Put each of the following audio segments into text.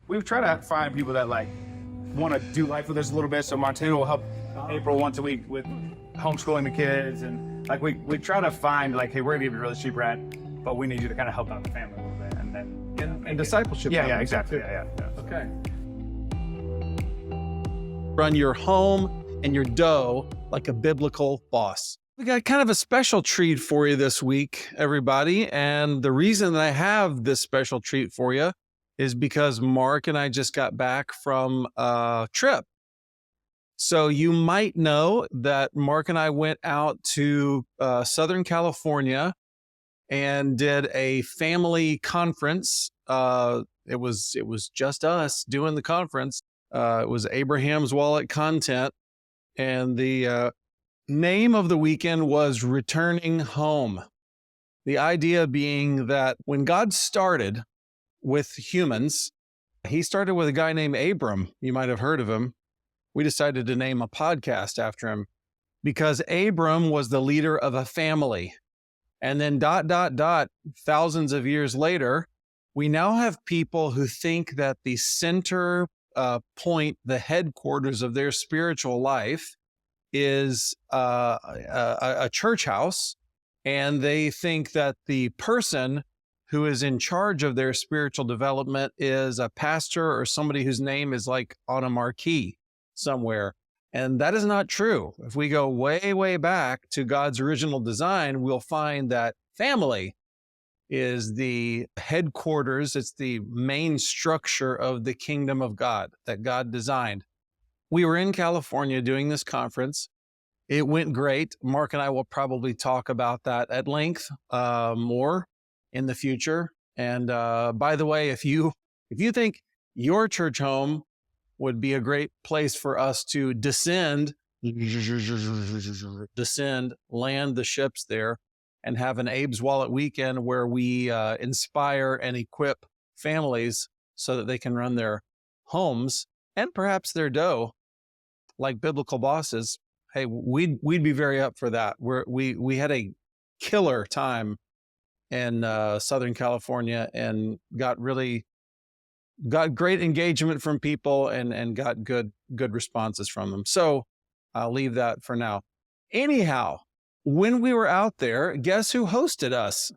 we try to find people that like want to do life with us a little bit. So Montana will help April once a week with homeschooling the kids, and like we try to find like, hey, we're gonna give you a really cheap rent, but we need you to kind of help out the family a little bit, and then and discipleship. yeah, exactly. Yeah. Okay. Run your home and your dough like a biblical boss. We got kind of a special treat for you this week, everybody. And the reason that I have this special treat for you is because Mark and I just got back from a trip. So you might know that Mark and I went out to Southern California and did a family conference. It was just us doing the conference. It was Abraham's Wallet Content, and the name of the weekend was Returning Home. The idea being that when God started with humans, he started with a guy named Abram. You might have heard of him. We decided to name a podcast after him because Abram was the leader of a family. And then ... thousands of years later, we now have people who think that the center point, the headquarters of their spiritual life is a church house. And they think that the person who is in charge of their spiritual development is a pastor or somebody whose name is like on a marquee somewhere. And that is not true. If we go way, way back to God's original design, we'll find that family is the headquarters. It's the main structure of the kingdom of God that God designed. We were in California doing this conference. It went great. Mark and I will probably talk about that at length more in the future. And by the way, if you think your church home would be a great place for us to descend, land the ships there, and have an Abe's Wallet weekend where we inspire and equip families so that they can run their homes and perhaps their dough like biblical bosses. Hey, we'd be very up for that. We had a killer time in Southern California and got great engagement from people and got good responses from them. So I'll leave that for now. Anyhow, when we were out there, guess who hosted us?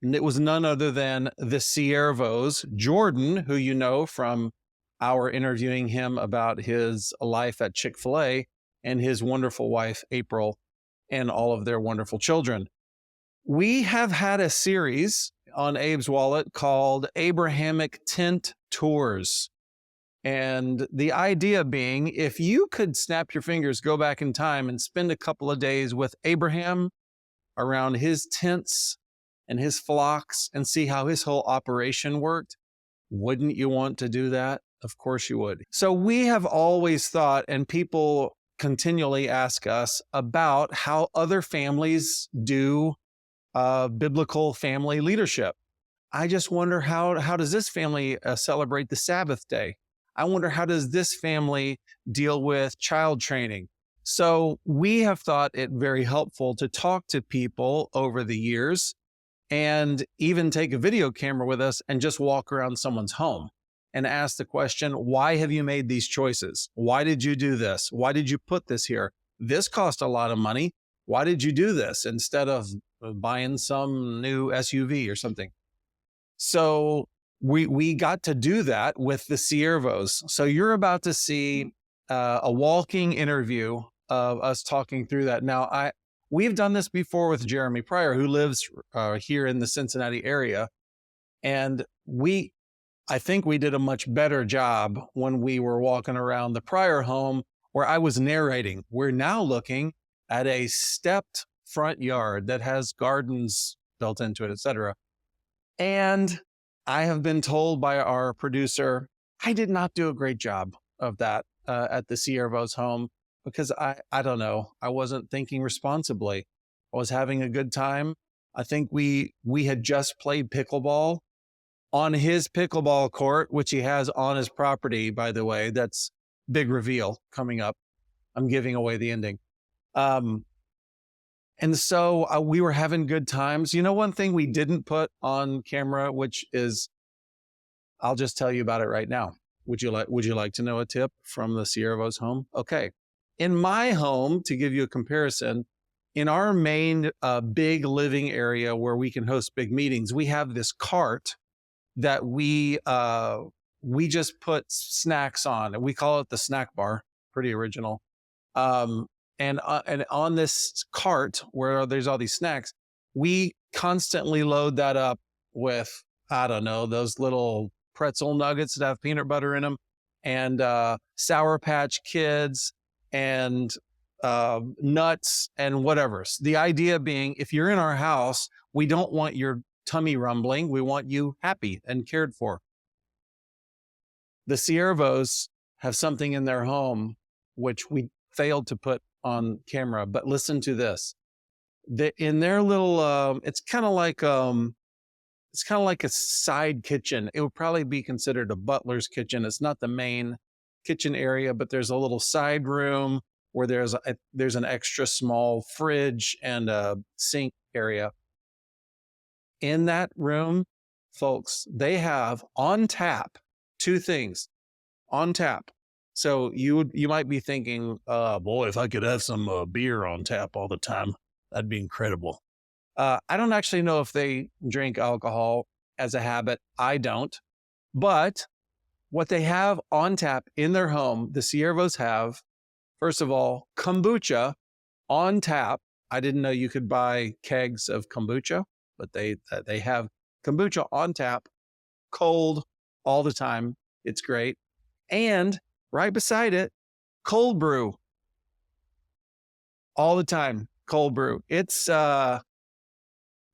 And it was none other than the Siervos, Jordan, who you know from our interviewing him about his life at Chick-fil-A, and his wonderful wife, April, and all of their wonderful children. We have had a series on Abe's Wallet called Abrahamic Tint Tours. And the idea being, if you could snap your fingers, go back in time and spend a couple of days with Abraham around his tents and his flocks and see how his whole operation worked, wouldn't you want to do that? Of course you would. So we have always thought, and people continually ask us about how other families do biblical family leadership. I just wonder how does this family celebrate the Sabbath day? I wonder how does this family deal with child training? So we have thought it very helpful to talk to people over the years and even take a video camera with us and just walk around someone's home and ask the question, why have you made these choices? Why did you do this? Why did you put this here? This cost a lot of money. Why did you do this instead of buying some new SUV or something? So we got to do that with the Ciervos. So you're about to see a walking interview of us talking through that. Now, we've done this before with Jeremy Pryor, who lives here in the Cincinnati area. And I think we did a much better job when we were walking around the Pryor home where I was narrating. We're now looking at a stepped front yard that has gardens built into it, etc. And I have been told by our producer, I did not do a great job of that at the Ciervo's home because I don't know, I wasn't thinking responsibly. I was having a good time. I think we had just played pickleball on his pickleball court, which he has on his property, by the way. That's big reveal coming up. I'm giving away the ending. And so we were having good times. You know, one thing we didn't put on camera, which is I'll just tell you about it right now. Would you like to know a tip from the Siervo's home? Okay. In my home, to give you a comparison, in our main big living area where we can host big meetings, we have this cart that we just put snacks on, and we call it the snack bar. Pretty original. And on this cart where there's all these snacks, we constantly load that up with, I don't know, those little pretzel nuggets that have peanut butter in them, and Sour Patch Kids, and nuts, and whatever. The idea being, if you're in our house, we don't want your tummy rumbling. We want you happy and cared for. The Siervos have something in their home which we failed to put on camera, but listen to this. In their little, it's kind of like a side kitchen. It would probably be considered a butler's kitchen. It's not the main kitchen area, but there's a little side room where there's an extra small fridge and a sink area. In that room, folks, they have on tap 2 things on tap. So you might be thinking, boy, if I could have some beer on tap all the time, that'd be incredible. I don't actually know if they drink alcohol as a habit. I don't. But what they have on tap in their home, the Siervos have, first of all, kombucha on tap. I didn't know you could buy kegs of kombucha, but they have kombucha on tap, cold all the time. It's great. And right beside it, cold brew. All the time, cold brew. It's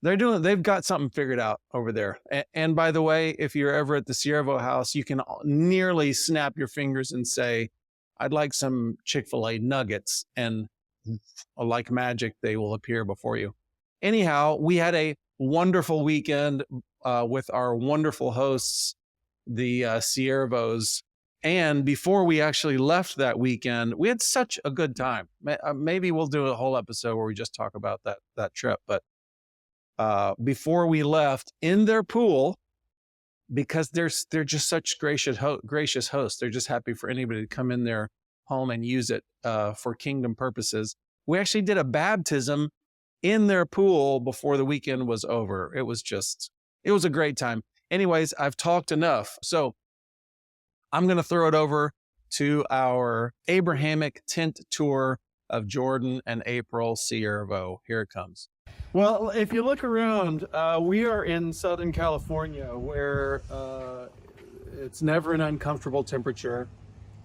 they've got something figured out over there. And by the way, if you're ever at the Siervo house, you can nearly snap your fingers and say, I'd like some Chick-fil-A nuggets, and like magic, they will appear before you. Anyhow, we had a wonderful weekend with our wonderful hosts, the Siervos. And before we actually left that weekend, we had such a good time. Maybe we'll do a whole episode where we just talk about that trip. But before we left, in their pool, because they're just such gracious hosts, they're just happy for anybody to come in their home and use it for kingdom purposes. We actually did a baptism in their pool before the weekend was over. It was a great time. Anyways, I've talked enough. So I'm going to throw it over to our Abrahamic tint tour of Jordan and April Ciervo. Here it comes. Well, if you look around, we are in Southern California, where it's never an uncomfortable temperature.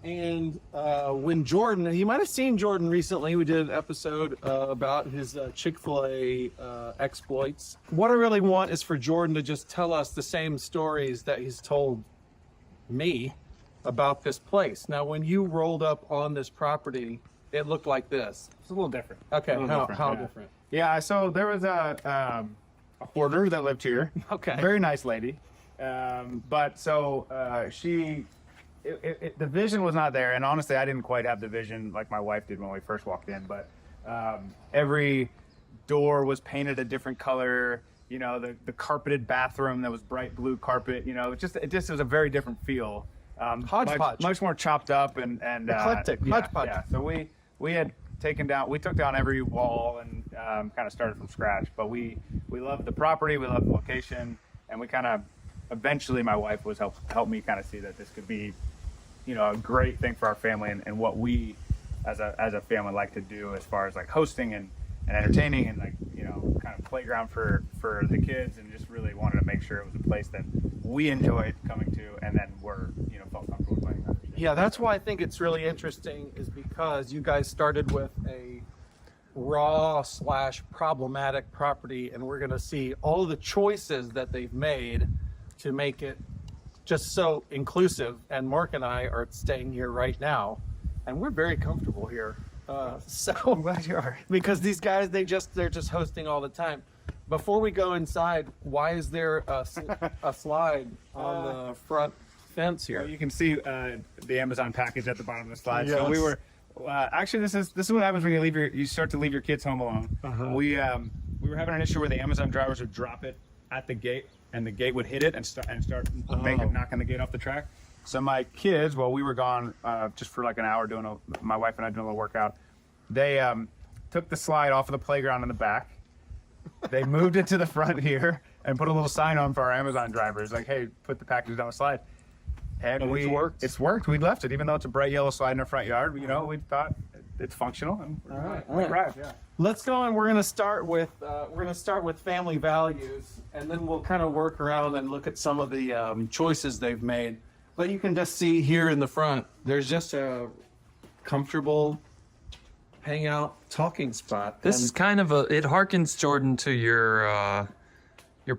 And when Jordan, you might have seen Jordan recently, we did an episode about his Chick-fil-A exploits. What I really want is for Jordan to just tell us the same stories that he's told me about this place. Now, when you rolled up on this property, it looked like this. It's a little different. Okay, how yeah. different? Yeah, so there was a hoarder that lived here. Okay. Very nice lady. But so the vision was not there. And honestly, I didn't quite have the vision like my wife did when we first walked in. But every door was painted a different color. You know, the carpeted bathroom that was bright blue carpet. You know, it just was a very different feel. Hodgepodge. Much more chopped up and eclectic. Hodgepodge. Yeah. So we took down every wall and kind of started from scratch. But we loved the property, we loved the location, and we kind of eventually, my wife was helped me kind of see that this could be, you know, a great thing for our family and what we as a family like to do as far as like hosting and entertaining and like, you know, kind of playground for the kids, and just really wanted to make sure it was a place that we enjoyed coming to and then felt comfortable playing others. Yeah, that's why I think it's really interesting, is because you guys started with a raw / problematic property, and we're going to see all the choices that they've made to make it just so inclusive. And Mark and I are staying here right now, and we're very comfortable here. So I'm glad you are. Because these guys, they're just hosting all the time. Before we go inside, why is there a slide on the front fence here? Well, you can see the Amazon package at the bottom of the slide. Yes. So we were actually, this is what happens when you start to leave your kids home alone. Uh-huh. We were having an issue where the Amazon drivers would drop it at the gate, and the gate would hit it and start knocking the gate off the track. So my kids, while we were gone just for like an hour my wife and I doing a little workout, they took the slide off of the playground in the back. They moved it to the front here and put a little sign on for our Amazon drivers, like, hey, put the packages on the slide. And it's worked. We left it, even though it's a bright yellow slide in our front yard. You know, we thought it's functional. And All right. Yeah. Let's go, and we're going to start with family values, and then we'll kind of work around and look at some of the choices they've made. But you can just see here in the front, there's just a comfortable hangout talking spot. This is kind of it harkens, Jordan, to your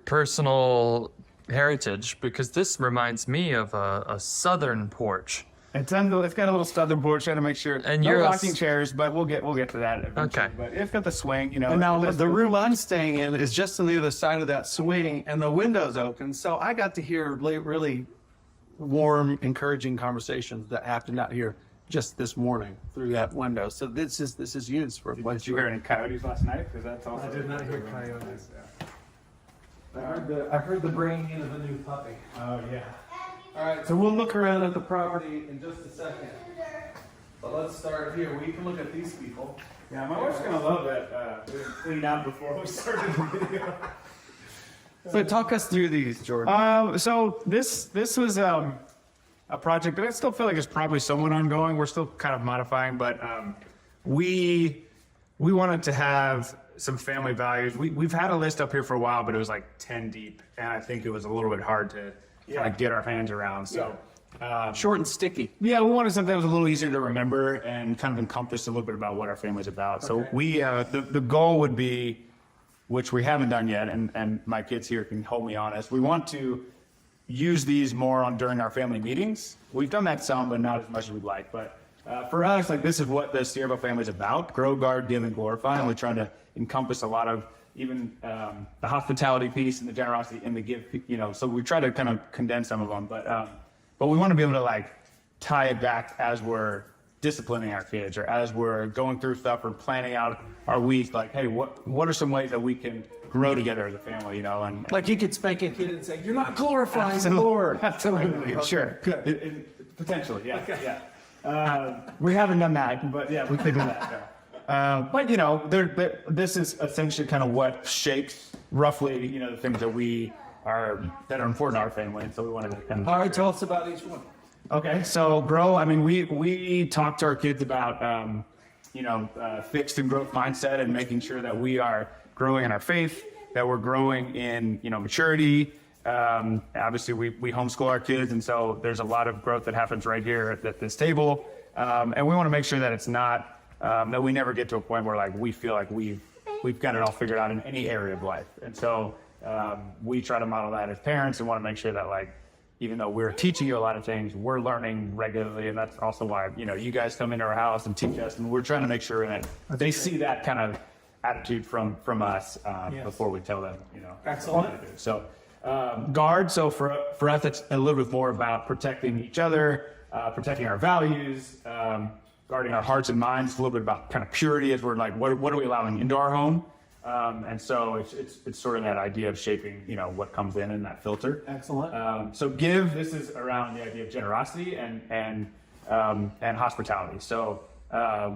personal heritage, because this reminds me of a southern porch. It's got a little southern porch, trying to make sure. And no you're rocking chairs, but we'll get to that eventually. Okay. But it's got the swing, you know. And now the room I'm staying in is just on the other side of that swing, and the window's open. So I got to hear really warm, encouraging conversations that happened out here just this morning through that window. So this is used for. Did you hear any coyotes last night? Because that's also. I did not hear coyotes. I heard the bringing in of a new puppy. Oh yeah. All right, so we'll look around at the property in just a second. But let's start here. We can look at these people. Yeah, my wife's gonna love that. We cleaned out before we started the video. So talk us through these, Jordan. So this was a project that I still feel like is probably somewhat ongoing. We're still kind of modifying, but we wanted to have some family values. We've had a list up here for a while, but it was like 10 deep, and I think it was a little bit hard to kind of get our hands around. So Short and sticky. yeah, we wanted something that was a little easier to remember and kind of encompass a little bit about what our family's about. So we the goal would be, which we haven't done yet, and my kids here can hold me honest, we want to use these more during our family meetings. We've done that some, but not as much as we'd like. But for us, like, this is what the Siervo family is about: grow, guard, give, and glorify. And we're trying to encompass a lot of even the hospitality piece and the generosity and the give. You know, so we try to kind of condense some of them, but we want to be able to like tie it back as we're disciplining our kids, or as we're going through stuff or planning out our week. Like, hey, what are some ways that we can grow together as a family? You know, and Like you could spank a kid and say, "You're not glorifying the Lord." absolutely, sure, Good. potentially, yeah, yeah. We haven't done that, but yeah, we could do that. But you know, this is essentially kind of what shapes roughly, you know, the things that that are important to our family, and so we wanted to kind of. All right, tell us about each one. Okay, so grow. I mean, we talk to our kids about fixed and growth mindset, and making sure that we are growing in our faith, that we're growing in maturity. Obviously, we homeschool our kids, and so there's a lot of growth that happens right here at this table, and we want to make sure that it's not that we never get to a point where like we feel like we've got it all figured out in any area of life, and so we try to model that as parents, and want to make sure that like, even though we're teaching you a lot of things, we're learning regularly. And that's also why, you guys come into our house and teach us, and we're trying to make sure that they see that kind of attitude from us before we tell them, Excellent. what to do. So guard. So for us, it's a little bit more about protecting each other, protecting our values, guarding our hearts and minds. It's a little bit about kind of purity, as we're like, what are we allowing into our home? And so it's sort of that idea of shaping, what comes in that filter. Excellent. So give, this is around the idea of generosity and hospitality. So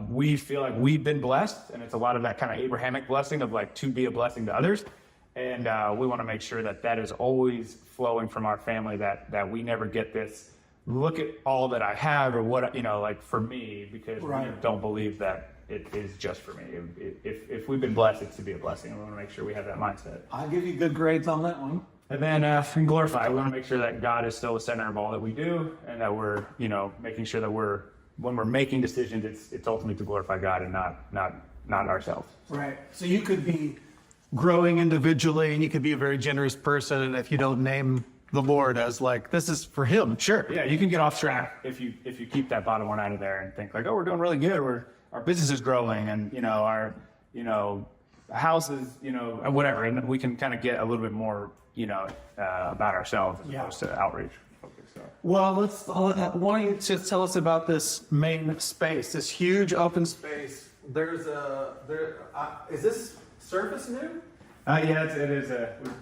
we feel like we've been blessed, and it's a lot of that kind of Abrahamic blessing of like to be a blessing to others. And we want to make sure that is always flowing from our family, that we never get this, look at all that I have, or what, like for me, because we don't believe that it is just for me. If we've been blessed, it's to be a blessing. We want to make sure we have that mindset. I'll give you good grades on that one. And then and glorify. We want to make sure that God is still the center of all that we do, and that we're, making sure that when we're making decisions, it's ultimately to glorify God and not ourselves. Right. So you could be growing individually, and you could be a very generous person, and if you don't name the Lord as like, this is for Him. Sure. Yeah, you can get off track if you keep that bottom one out of there and think like, oh, we're doing really good. Our business is growing, and our house is whatever, and we can kind of get a little bit more about ourselves as opposed to outreach. So. Well, why don't you just tell us about this main space, this huge open space? Is this surface new? Yeah, it is.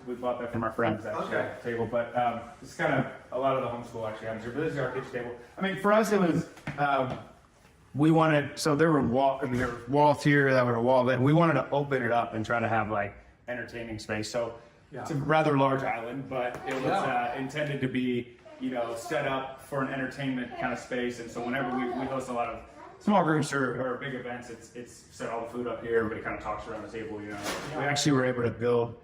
We bought that from our friends actually. Okay. Table, but it's kind of a lot of the homeschool actually happens here. But this is our kitchen table. I mean, for us, it was we wanted. So there were walls here that were a wall that we wanted to open it up and try to have like entertaining space. So it's a rather large island, but it was intended to be set up for an entertainment kind of space. And so whenever we host a lot of small groups or big events, it's set all the food up here. Everybody kind of talks around the table. We actually were able to build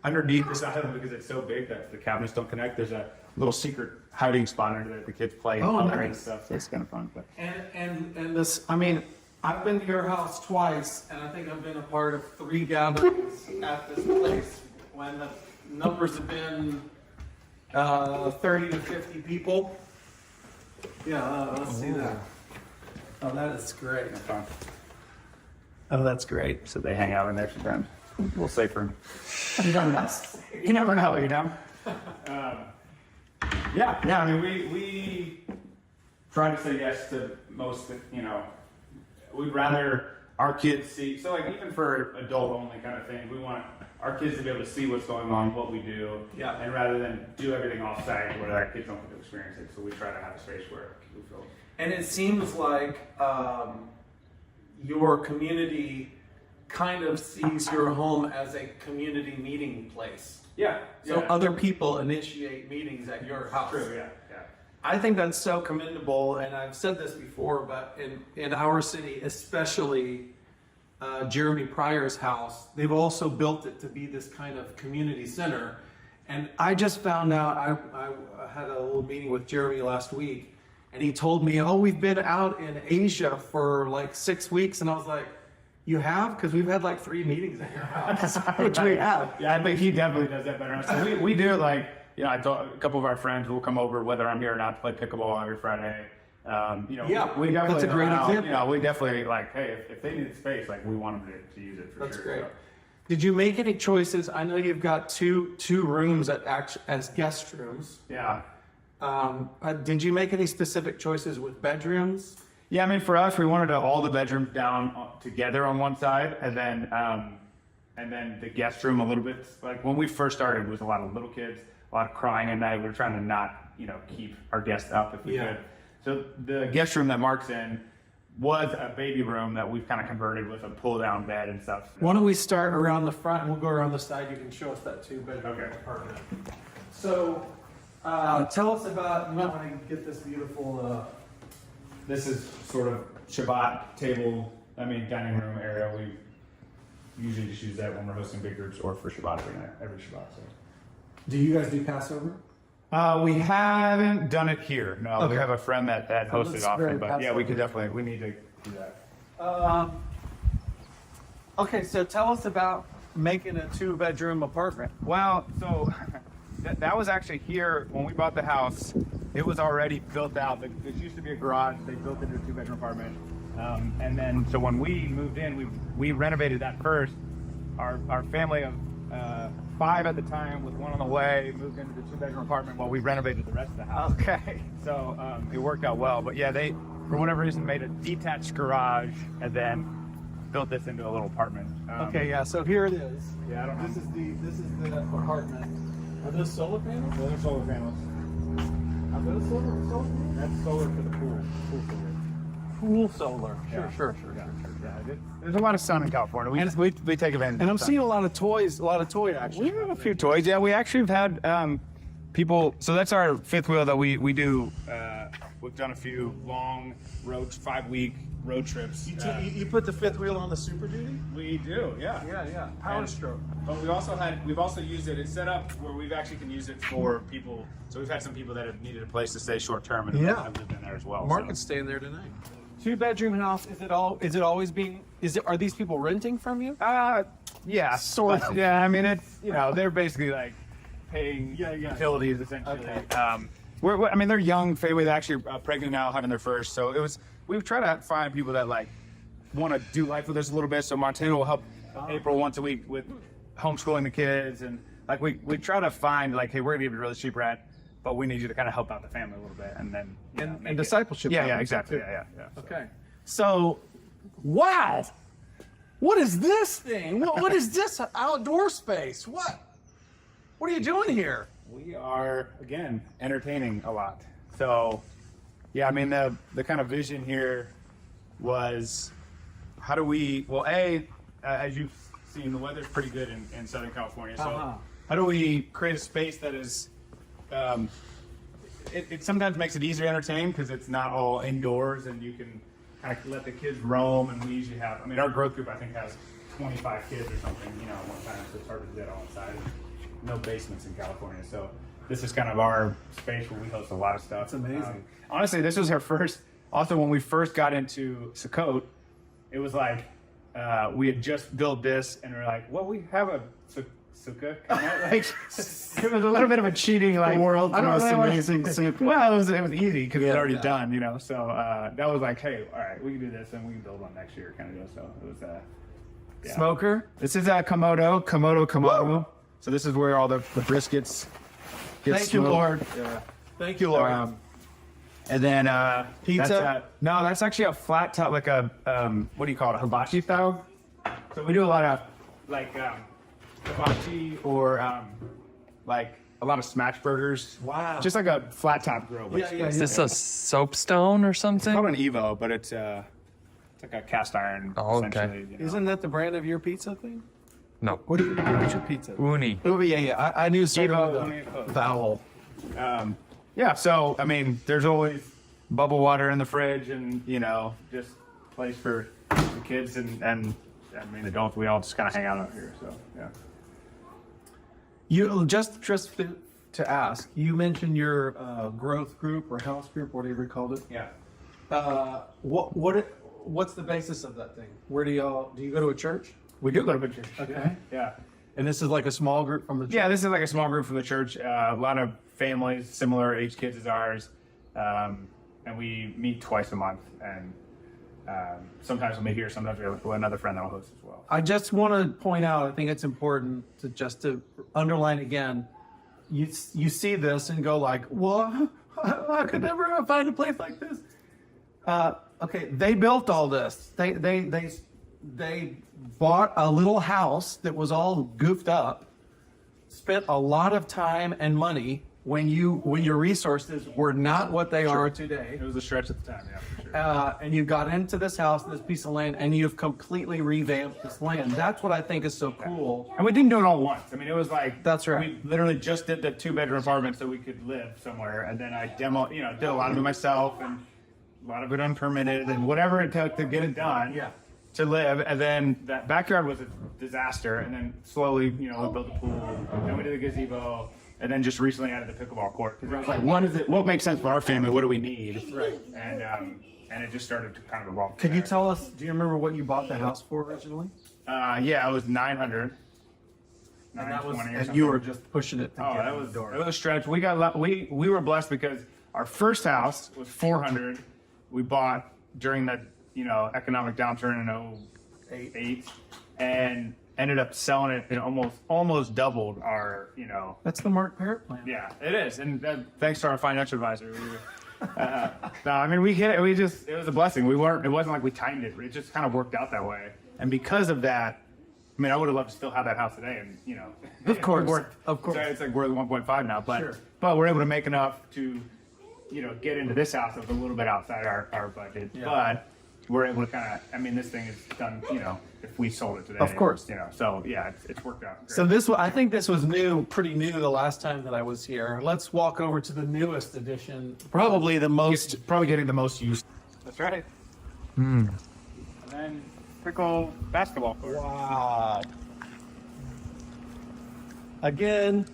underneath this island because it's so big that the cabinets don't connect. There's a little secret hiding spot under there that the kids play and stuff. So it's kind of fun. But. And this, I mean, I've been to your house twice, and I think I've been a part of 3 gatherings at this place when the numbers have been 30 to 50 people. Yeah, let's see that. Oh, that is great. Oh, that's great. So they hang out in there sometimes. A little safer. You never know. You never know. Yeah. I mean, we try to say yes to most. We'd rather our kids see. So, like, even for adult only kind of thing, we want our kids to be able to see what's going on, what we do, and rather than do everything off-site where our kids don't get to experience it. So we try to have a space where we feel. And it seems like your community kind of sees your home as a community meeting place. Yeah. So other people initiate meetings at your house. True. Yeah. I think that's so commendable, and I've said this before, but in our city, especially Jeremy Pryor's house, they've also built it to be this kind of community center. And I just found out, I had a little meeting with Jeremy last week, and he told me, we've been out in Asia for like 6 weeks. And I was like, you have? Because we've had like 3 meetings at your house, which we have. Yeah, I think he definitely does that better. So we do it like, I told a couple of our friends will come over, whether I'm here or not, to play pickleball every Friday. We definitely, that's a great example. We definitely like, hey, if they need space, like we want them to use it for That's sure. great. So. Did you make any choices? I know you've got two rooms as guest rooms. Yeah. Did you make any specific choices with bedrooms? Yeah, I mean, for us, we wanted all the bedrooms down together on one side, and then the guest room a little bit. Like when we first started, it was a lot of little kids, a lot of crying at night. We were trying to not, keep our guests up if we could. So the guest room that Mark's in was a baby room that we've kind of converted with a pull-down bed and stuff. Why don't we start around the front and we'll go around the side. You can show us that 2-bedroom apartment. So tell us about, you might want to get this beautiful... This is sort of Shabbat dining room area. We usually just use that when we're hosting big groups or for Shabbat every Shabbat. So. Do you guys do Passover? We haven't done it here. No, okay. We have a friend that hosts it often, but yeah, we need to do that. Okay, so tell us about making a 2-bedroom apartment. Well, so that was actually here when we bought the house. It was already built out. There used to be a garage. They built it into a 2-bedroom apartment. And then, so when we moved in, we renovated that first. Our family of 5 at the time, with 1 on the way, moved into the 2-bedroom apartment while we renovated the rest of the house. Okay. So it worked out well. But yeah, they, for whatever reason, made a detached garage and then built this into a little apartment. Okay, yeah. So here it is. Yeah, I don't know. This is the apartment. Are those solar panels? Those are solar panels. Are those solar panels? That's solar for the pool. Pool solar. Yeah. Sure. Yeah, there's a lot of sun in California. We take advantage. And I'm seeing a lot of toys, a lot of toy action. We have a few toys. Yeah, we actually have had people. So that's our 5th wheel that we do. We've done a few long 5-week road trips. You put the 5th wheel on the Super Duty? We do, yeah. Yeah. Power stroke. But we've also used it. It's set up where we've actually can use it for people. So we've had some people that have needed a place to stay short term and have lived in there as well. Mark is staying there tonight. 2-bedroom house. Are these people renting from you? Yeah, sort of. Yeah, I mean it's they're basically like paying utilities essentially. Okay. They're young. Faye's actually pregnant now, having their first. So we've tried to find people that like want to do life with us a little bit. So Montana will help April once a week with homeschooling the kids, and like we try to find like, hey, we're gonna give you a really cheap rent, but we need you to kind of help out the family a little bit, and then and discipleship. Yeah, exactly. Yeah. Okay. So, wow. What is this thing? What is this outdoor space? What are you doing here? We are, again, entertaining a lot. So, yeah, I mean, the kind of vision here was how do we, well, as you've seen, the weather's pretty good in Southern California. So, how do we create a space that is, it sometimes makes it easier to entertain because it's not all indoors and you can kind of let the kids roam. And we usually have, I mean, our growth group, I think, has 25 kids or something, you know, at one time. So it's hard to do that all inside. No basements in California, so this is kind of our space where we host a lot of stuff. It's amazing. Honestly, this was our first. Also, when we first got into Sukkot, it was like we had just built this, and we're like, "Well, we have a sukkah." Like it was a little bit of a cheating, like The world's I don't most know, amazing sukkah. Well, it was easy because it was already Yeah. done, you know. So that was like, "Hey, all right, we can do this, and we can build on next year," kind of deal. So it was yeah. Smoker. This is a Komodo. So this is where all the briskets get Thank you, smoked. Lord. Yeah. Thank you, Lord. And then Pizza? No, that's actually a flat top, like a what do you call it, hibachi style. So we do a lot of like hibachi or like a lot of smash burgers. Wow. Just like a flat top grill. Yeah. Is this a soapstone or It's something? called an Evo, but it's like a cast iron. Oh, okay. Essentially, you know. Isn't that the brand of your pizza thing? No. What's your pizza? Uni. Oh, yeah. I knew something Evo, with the vowel. Yeah, so I mean, there's always bubble water in the fridge, and you know, just place for the kids and I mean adults. We all just kind of hang out here. So yeah. You just to ask, you mentioned your growth group or house group, whatever you called it. Yeah. What's the basis of that thing? Where do you go to a church? We do go to church. Okay. Yeah. And this is like a small group from the church? Yeah, this is like a small group from the church. A lot of families, similar age kids as ours, and we meet twice a month. And sometimes we'll meet here. Sometimes we have another friend that'll host as well. I just want to point out, I think it's important to underline again, you see this and go like, well, I could never find a place like this. Okay, they built all this. They bought a little house that was all goofed up, spent a lot of time and money when your resources were not what they are today. It was a stretch at the time, yeah, for sure. And you got into this house, this piece of land, and you've completely revamped this land. That's what I think is so cool. And we didn't do it all at once. I mean, it was like That's right. We literally just did the 2-bedroom apartment so we could live somewhere, and then I did a lot of it myself, and a lot of it unpermitted, and whatever it took to get it done. Yeah. To live, and then that backyard was a disaster, and then slowly, we built a pool, then we did a gazebo, and then just recently added the pickleball court. Because I was like, what makes sense for our family? What do we need? Right. And it just started to kind of evolve. Could you tell us, do you remember what you bought the house for originally? Yeah, it was 900. And that was, 920 or and something. you were just pushing it to Oh, get that in was the door. it was a stretch. We got we were blessed because our first house was 400. We bought during the economic downturn in 2008 and ended up selling it and almost doubled our That's the Mark Parrott plan. Yeah, it is, and thanks to our financial advisor. No, I mean we hit it. It was a blessing. It wasn't like we timed it. It just kind of worked out that way, and because of that, I mean I would have loved to still have that house today, and Of course, of course, it's like worth 1.5 now, but Sure. but we're able to make enough to get into this house that was a little bit outside our budget, Yeah. but we're able to kind of. I mean, this thing is done. If we sold it today, Of course. So yeah, it's worked out. Great. So I think this was pretty new the last time that I was here. Let's walk over to the newest edition. Probably getting the most use. That's right. And then pickle basketball court. Wow. Again,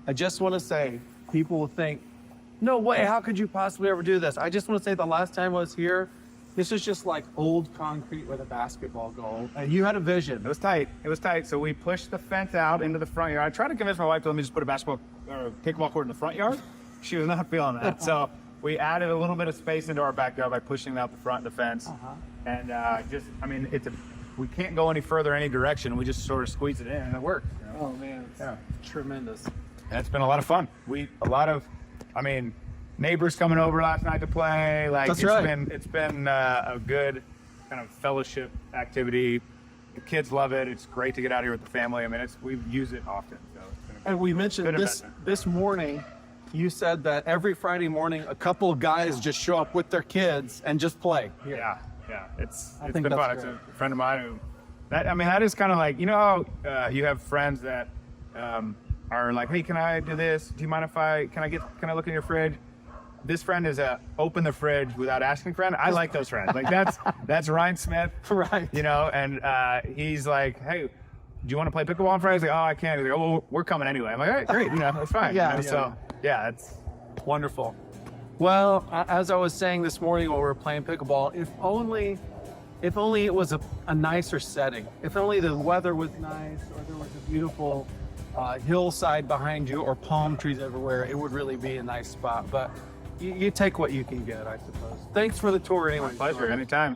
I just want to say, people will think, no way, how could you possibly ever do this? I just want to say the last time I was here, this is just like old concrete with a basketball goal. And you had a vision. It was tight. So we pushed the fence out into the front yard. I tried to convince my wife to let me just put a basketball or pickleball court in the front yard. She was not feeling that. So we added a little bit of space into our backyard by pushing out the front of the fence. And we can't go any further any direction. We just sort of squeeze it in and it worked. Oh man, it's tremendous. And it's been a lot of fun. Neighbors coming over last night to play. That's right. It's been a good kind of fellowship activity. The kids love it. It's great to get out here with the family. I mean, we use it often. So it's been a And we good mentioned investment. this morning, you said that every Friday morning, a couple of guys just show up with their kids and just play. Yeah, it's I been think fun. that's It's great. a friend of mine who, that is kind of like, you know how you have friends that are like, hey, can I do this? Do you mind if can I look in your fridge? This friend is a open the fridge without asking friend. I like those friends. Like that's Ryan Smith, Right. you know, and he's like, hey, do you want to play pickleball on Friday? He's like, oh, I can't. He's like, oh, well, we're coming anyway. I'm like, all right, great, you know, that's fine. Yeah, you know? yeah. So yeah, it's Wonderful. Well, as I was saying this morning while we were playing pickleball, if only it was a nicer setting. If only the weather was nice, or there was a beautiful hillside behind you, or palm trees everywhere, it would really be a nice spot. But you take what you can get, I suppose. Thanks for the tour anyway. pleasure anytime.